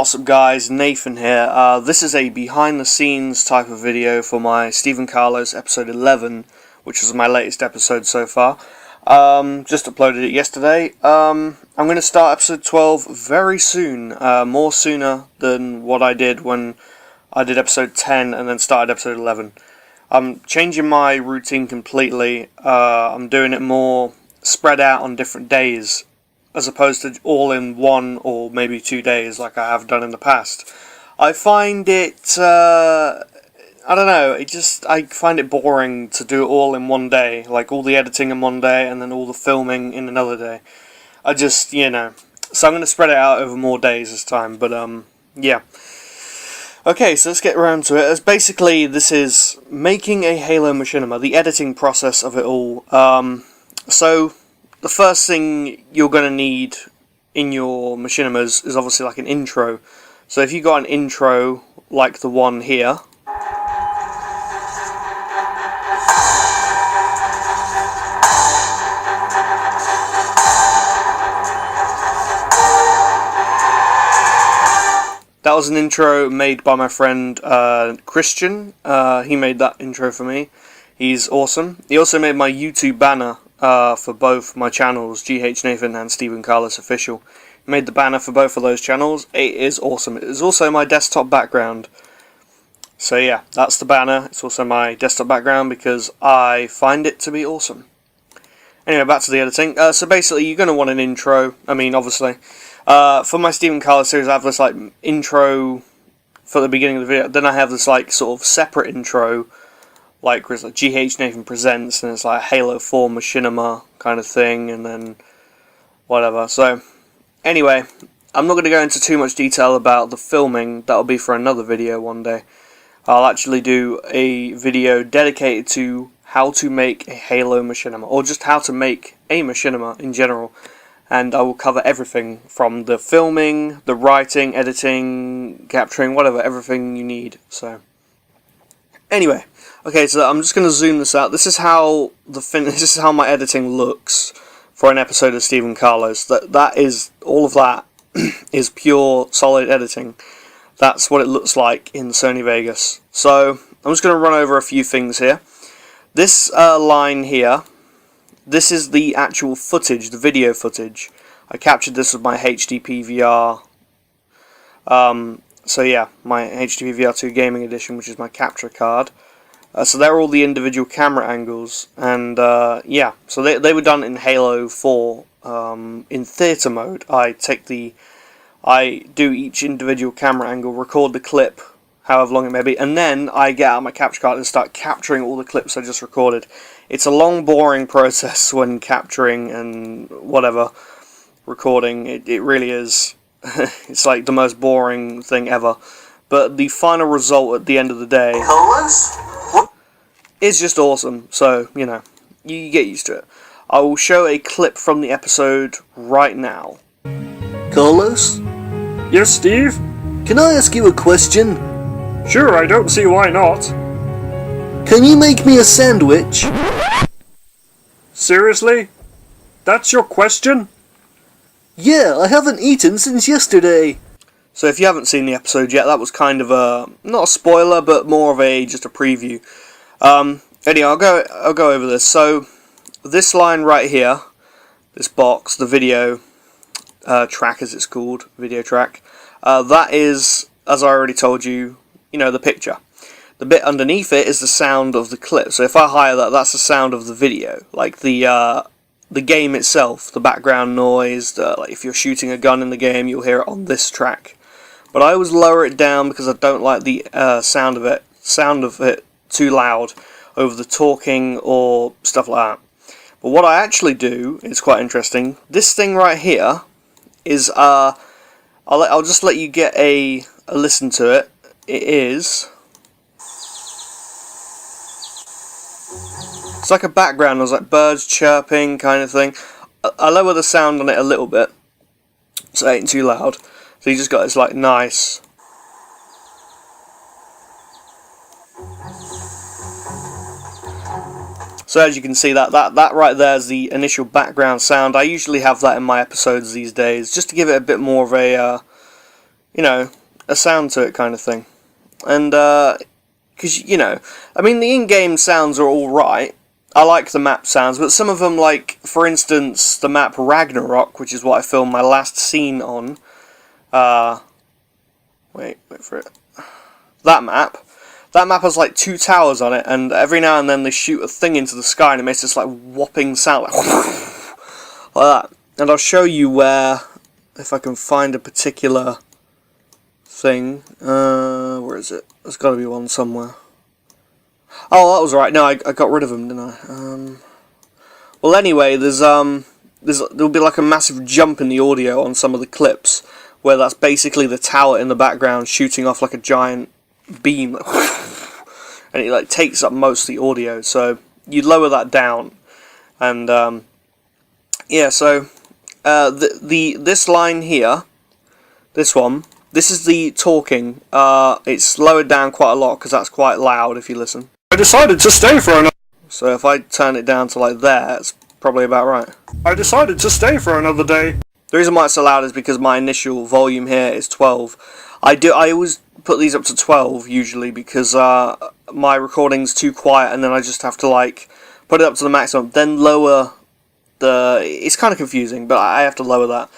What's up guys, Nathan here. This is a behind the scenes type of video for my Stephen Carlos episode 11, which was my latest episode so far. Just uploaded it yesterday. I'm going to start episode 12 very soon, more sooner than what I did when I did episode 10 and then started episode 11. I'm changing my routine completely. I'm doing it more spread out on different days, as opposed to all in 1 or maybe 2 days like I have done in the past. I find it, I don't know, I find it boring to do it all in one day, like all the editing in one day and then all the filming in another day. So I'm going to spread it out over more days this time, but yeah. Okay, so let's get around to it. This is making a Halo Machinima, the editing process of it all. So the first thing you're going to need in your Machinimas is obviously like an intro. So if you got an intro like the one here, that was an intro made by my friend Christian. He made that intro for me. He's awesome. He also made my YouTube banner for both my channels, GH Nathan and Stephen Carlos Official. He made the banner for both of those channels. It is awesome. It is also my desktop background. So yeah, that's the banner. It's also my desktop background because I find it to be awesome. Anyway, back to the editing. So basically, you're going to want an intro. I mean, obviously. For my Stephen Carlos series, I have this like intro for the beginning of the video. Then I have this like sort of separate intro, like where it's like GH Nathan Presents, and it's like Halo 4 Machinima kind of thing, and then whatever. So anyway, I'm not going to go into too much detail about the filming. That'll be for another video one day. I'll actually do a video dedicated to how to make a Halo Machinima, or just how to make a Machinima in general. And I will cover everything from the filming, the writing, editing, capturing, whatever, everything you need. So anyway, okay, so I'm just going to zoom this out. This is how this is how my editing looks for an episode of Stephen Carlos. That is all of that is pure solid editing. That's what it looks like in Sony Vegas. So I'm just going to run over a few things here. This line here, this is the actual footage, the video footage. I captured this with my HD PVR. So yeah, my HD PVR 2 Gaming Edition, which is my capture card. So they're all the individual camera angles, and yeah, so they were done in Halo 4 in theater mode. I do each individual camera angle, record the clip, however long it may be, and then I get out my capture card and start capturing all the clips I just recorded. It's a long, boring process when capturing and whatever, recording. It really is. It's like the most boring thing ever. But the final result at the end of the day is just awesome. So, you get used to it. I will show a clip from the episode right now. Carlos? Yes, Steve? Can I ask you a question? Sure, I don't see why not. Can you make me a sandwich? Seriously? That's your question? Yeah, I haven't eaten since yesterday. So if you haven't seen the episode yet, that was kind of a, not a spoiler, but more of just a preview. Anyway, I'll go over this. So this line right here, this box, the video track as it's called, video track, that is, as I already told you, the picture. The bit underneath it is the sound of the clip. So if I hire that, that's the sound of the video, like the game itself, the background noise. Like if you're shooting a gun in the game, you'll hear it on this track. But I always lower it down because I don't like the sound of it too loud over the talking or stuff like that. But what I actually do is quite interesting. This thing right here is I'll just let you get a listen to it. It is. It's like a background, there's like birds chirping kind of thing. I lower the sound on it a little bit, so it ain't too loud. So you just got this like nice. So as you can see, that right there is the initial background sound. I usually have that in my episodes these days, just to give it a bit more of a you know, a sound to it kind of thing. And, because, you know, I mean, the in-game sounds are alright. I like the map sounds, but some of them, like, for instance, the map Ragnarok, which is what I filmed my last scene on. Wait for it. That map has, like, 2 towers on it, and every now and then they shoot a thing into the sky, and it makes this, like, whopping sound, like, like that. And I'll show you where, if I can find a particular thing. Where is it? There's got to be one somewhere. Oh, that was right. No, I got rid of them, didn't I? Well, anyway, there'll be like a massive jump in the audio on some of the clips, where that's basically the tower in the background shooting off like a giant beam, and it like takes up most of the audio. So you lower that down, and yeah. So this line here, this one. This is the talking. It's lowered down quite a lot because that's quite loud if you listen. I decided to stay for another. So if I turn it down to like there, it's probably about right. I decided to stay for another day. The reason why it's so loud is because my initial volume here is 12. I always put these up to 12 usually because my recording's too quiet, and then I just have to like put it up to the maximum, then lower the. It's kind of confusing, but I have to lower that.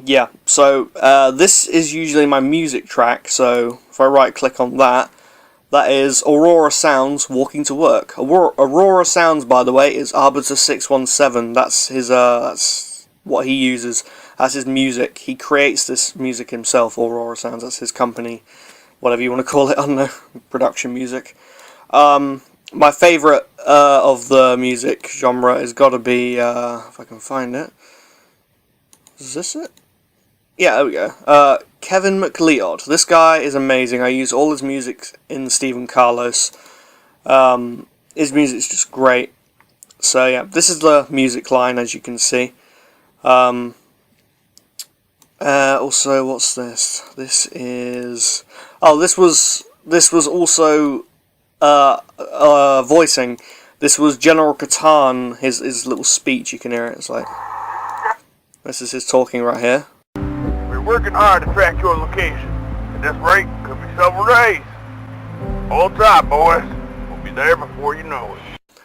Yeah, so this is usually my music track, so if I right click on that, that is Aurora Sounds Walking to Work. Aurora Sounds, by the way, is Arbiter617. That's his, that's what he uses. That's his music. He creates this music himself, Aurora Sounds. That's his company, whatever you want to call it, I don't know, production music. My favourite of the music genre has got to be, if I can find it. Is this it? Yeah, there we go. Kevin MacLeod. This guy is amazing. I use all his music in Stephen Carlos. His music's just great. So yeah, this is the music line, as you can see. Also, what's this? This is. Oh, this was also voicing. This was General Catan. His little speech. You can hear it. It's like this is his talking right here. Working hard to track your location. At this rate, could be several days. Hold tight, boys. We'll be there before you know it.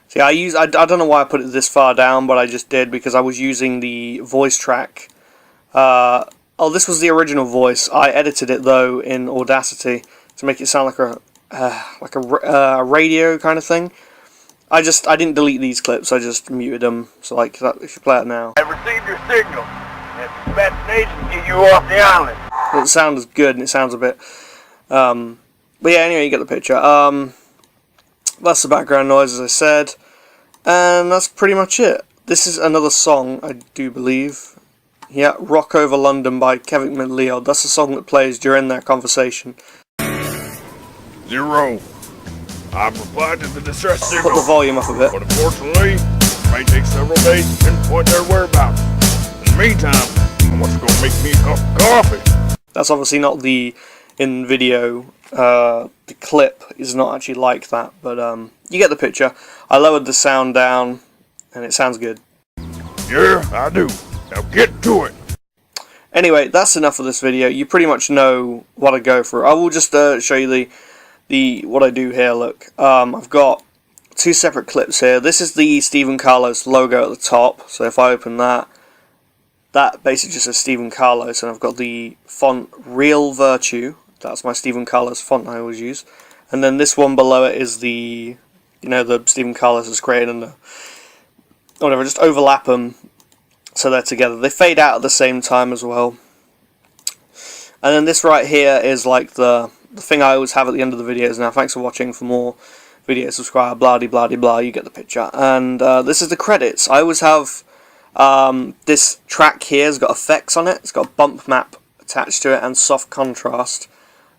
See, I don't know why I put it this far down, but I just did because I was using the voice track. Oh, this was the original voice. I edited it though in Audacity to make it sound like a radio kind of thing. I didn't delete these clips. I just muted them. So like that, if you play it now. I've received your signal. Destination get you off the island. It sounds good, and it sounds a bit. But yeah, anyway, you get the picture. That's the background noise, as I said, and that's pretty much it. This is another song, I do believe. Yeah, "Rock Over London" by Kevin MacLeod. That's the song that plays during their conversation. 0. I've replied to the distress signal. Put the volume up a bit. But unfortunately, it may take several days to pinpoint their whereabouts. In the meantime, what's going to make me a cup of coffee? That's obviously not the in video. The clip is not actually like that, but you get the picture. I lowered the sound down, and it sounds good. Yeah, I do. Now get to it. Anyway, that's enough of this video. You pretty much know what I go through. I will just show you the what I do here. Look, I've got 2 separate clips here. This is the Stephen Carlos logo at the top. So if I open that. That basically just says Stephen Carlos, and I've got the font Real Virtue. That's my Stephen Carlos font I always use. And then this one below it is the, the Stephen Carlos has created, and whatever, just overlap them so they're together. They fade out at the same time as well. And then this right here is like the thing I always have at the end of the videos. Now, thanks for watching. For more videos, subscribe, blah de blah de blah. You get the picture. And this is the credits. I always have. This track here has got effects on it. It's got a bump map attached to it and soft contrast.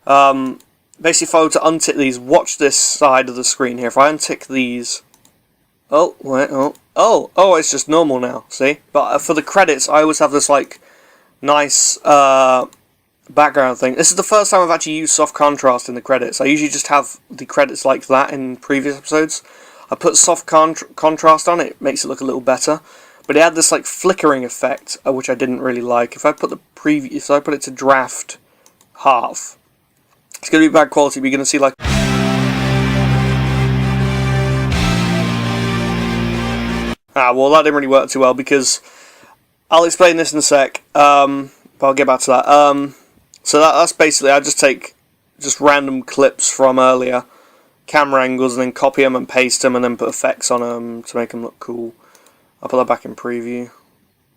Basically, if I were to untick these, watch this side of the screen here. If I untick these, oh wait, oh, it's just normal now. See, but for the credits, I always have this like nice background thing. This is the first time I've actually used soft contrast in the credits. I usually just have the credits like that in previous episodes. I put soft contrast on it. Makes it look a little better. but it had this like flickering effect, which I didn't really like. If I put it to draft half, it's going to be bad quality, but you're going to see like... well, that didn't really work too well, because I'll explain this in a sec, but I'll get back to that. So that's basically, I just take just random clips from earlier, camera angles, and then copy them and paste them, and then put effects on them to make them look cool. I'll put that back in preview.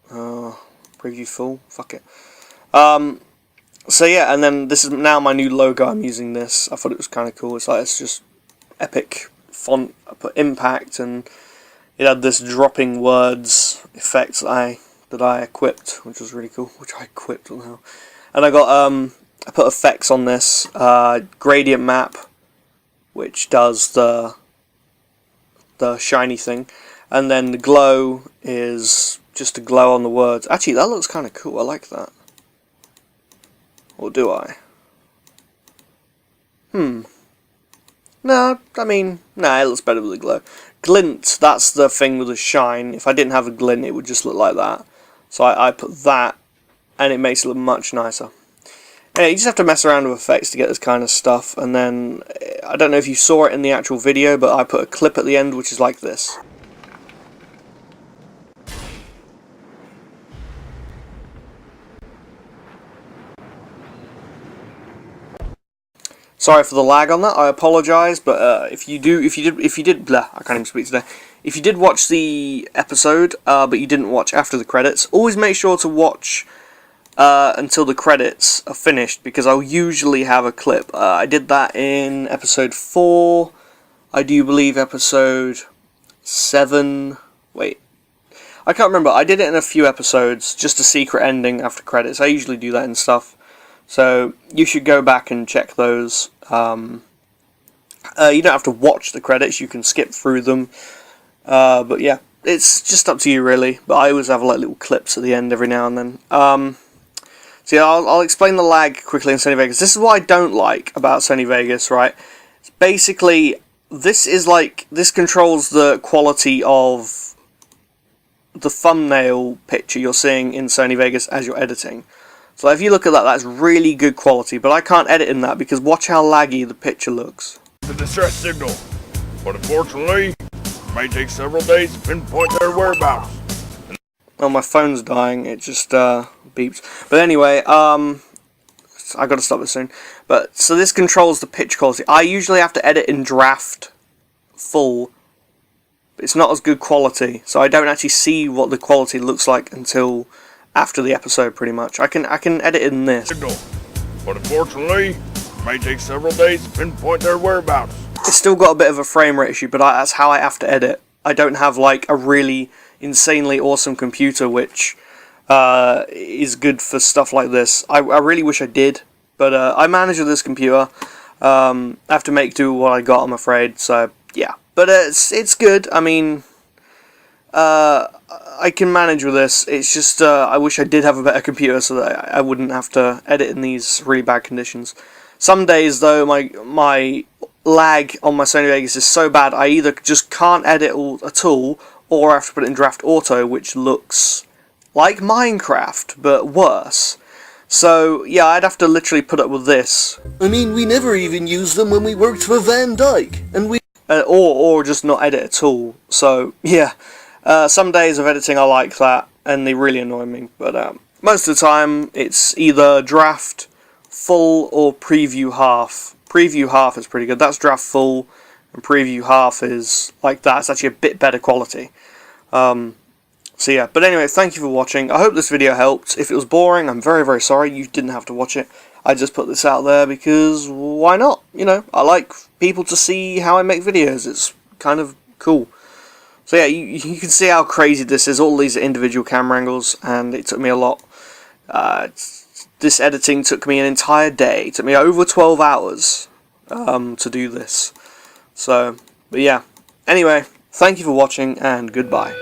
Preview full, fuck it. So yeah, and then this is now my new logo. I'm using this. I thought it was kind of cool. It's just epic font. I put impact, and it had this dropping words effect that I equipped, which was really cool. Which I equipped, what the hell? And I got I put effects on this gradient map, which does the shiny thing, and then the glow is just a glow on the words. Actually, that looks kind of cool. I like that. Or do I? No, I mean, nah, it looks better with the glow. Glint, that's the thing with the shine. If I didn't have a glint, it would just look like that. So I put that, and it makes it look much nicer. Yeah, you just have to mess around with effects to get this kind of stuff, and then, I don't know if you saw it in the actual video, but I put a clip at the end which is like this. Sorry for the lag on that, I apologise, but if you did, blah, I can't even speak today. If you did watch the episode, but you didn't watch after the credits, always make sure to watch until the credits are finished, because I'll usually have a clip. I did that in episode 4, I do believe episode 7, wait, I can't remember, I did it in a few episodes, just a secret ending after credits. I usually do that and stuff, so you should go back and check those. You don't have to watch the credits, you can skip through them, but yeah, it's just up to you really, but I always have like little clips at the end every now and then. So yeah, I'll explain the lag quickly in Sony Vegas. This is what I don't like about Sony Vegas, right? It's basically, this controls the quality of the thumbnail picture you're seeing in Sony Vegas as you're editing. So if you look at that, that's really good quality, but I can't edit in that because watch how laggy the picture looks. The distress signal, but unfortunately, it may take several days to pinpoint their whereabouts. Oh, my phone's dying, it just beeps. But anyway, I gotta stop this soon. But, so this controls the picture quality. I usually have to edit in draft full, but it's not as good quality, so I don't actually see what the quality looks like until after the episode, pretty much. I can edit in this. Signal, but unfortunately, it may take several days to pinpoint their whereabouts. It's still got a bit of a frame rate issue, but that's how I have to edit. I don't have like a really insanely awesome computer which is good for stuff like this. I really wish I did, but I manage with this computer. I have to make do with what I got, I'm afraid, so yeah. But it's good. I mean, I can manage with this. It's just I wish I did have a better computer so that I wouldn't have to edit in these really bad conditions. Some days though, my lag on my Sony Vegas is so bad I either just can't edit at all, or I have to put it in draft auto, which looks like Minecraft but worse. So yeah, I'd have to literally put up with this. I mean, we never even used them when we worked for Van Dyke, and we... or just not edit at all. So yeah, some days of editing I like that, and they really annoy me. But most of the time it's either draft full or preview half. Preview half is pretty good. That's draft full, and preview half is like that. It's actually a bit better quality. So yeah, but anyway, thank you for watching. I hope this video helped. If it was boring, I'm very, very sorry. You didn't have to watch it. I just put this out there because why not? You know, I like people to see how I make videos. It's kind of cool. So yeah, you can see how crazy this is. All these individual camera angles, and it took me a lot. This editing took me an entire day. It took me over 12 hours to do this. So, but yeah. Anyway, thank you for watching, and goodbye.